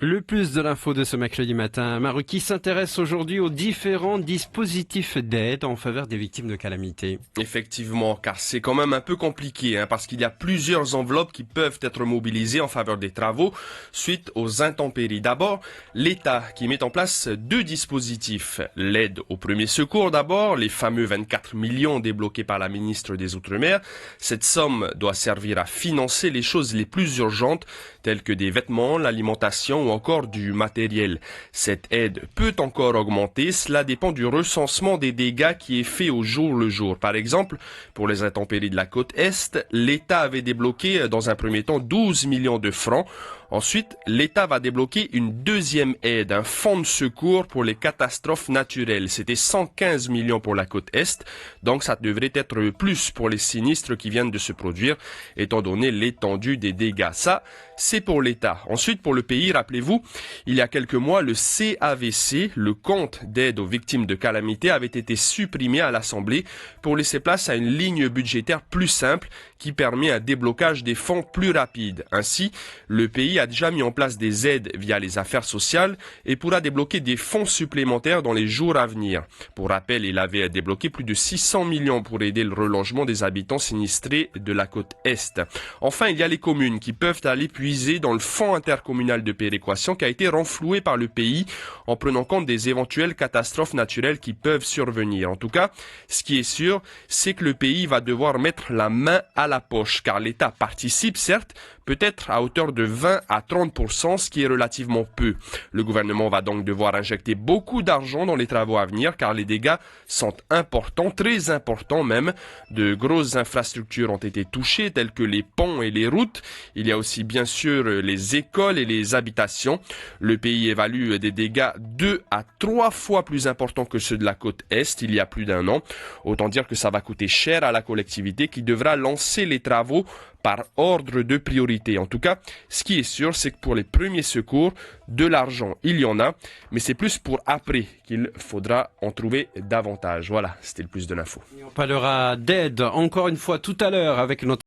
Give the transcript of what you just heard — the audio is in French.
Le plus de l'info de ce mercredi matin, Maruki s'intéresse aujourd'hui aux différents dispositifs d'aide en faveur des victimes de calamités. Effectivement, car c'est quand même un peu compliqué, parce qu'il y a plusieurs enveloppes qui peuvent être mobilisées en faveur des travaux suite aux intempéries. D'abord, l'État qui met en place deux dispositifs. L'aide au premier secours d'abord, les fameux 24 millions débloqués par la ministre des Outre-mer. Cette somme doit servir à financer les choses les plus urgentes, telles que des vêtements, l'alimentation ou encore du matériel. Cette aide peut encore augmenter, cela dépend du recensement des dégâts qui est fait au jour le jour. Par exemple, pour les intempéries de la côte Est, l'État avait débloqué dans un premier temps 12 millions de francs. Ensuite, l'État va débloquer une deuxième aide, un fonds de secours pour les catastrophes naturelles. C'était 115 millions pour la côte Est, donc ça devrait être plus pour les sinistres qui viennent de se produire, étant donné l'étendue des dégâts. Ça, c'est pour l'État. Ensuite, pour le pays, rappelez-vous, il y a quelques mois, le CAVC, le compte d'aide aux victimes de calamités, avait été supprimé à l'Assemblée pour laisser place à une ligne budgétaire plus simple qui permet un déblocage des fonds plus rapide. Ainsi, le pays a déjà mis en place des aides via les affaires sociales et pourra débloquer des fonds supplémentaires dans les jours à venir. Pour rappel, il avait débloqué plus de 600 millions pour aider le relogement des habitants sinistrés de la côte Est. Enfin, il y a les communes qui peuvent aller puiser dans le fonds intercommunal de péréquation qui a été renfloué par le pays en prenant compte des éventuelles catastrophes naturelles qui peuvent survenir. En tout cas, ce qui est sûr, c'est que le pays va devoir mettre la main à la poche, car l'État participe, certes, peut-être à hauteur de 20 à 30%, ce qui est relativement peu. Le gouvernement va donc devoir injecter beaucoup d'argent dans les travaux à venir, car les dégâts sont importants, très importants même. De grosses infrastructures ont été touchées, telles que les ponts et les routes. Il y a aussi bien sûr les écoles et les habitations. Le pays évalue des dégâts 2 à 3 fois plus importants que ceux de la côte Est il y a plus d'un an. Autant dire que ça va coûter cher à la collectivité qui devra lancer les travaux par ordre de priorité. En tout cas, ce qui est sûr, c'est que pour les premiers secours, de l'argent, il y en a, mais c'est plus pour après qu'il faudra en trouver davantage. Voilà, c'était le plus de l'info. On parlera d'aide encore une fois tout à l'heure avec notre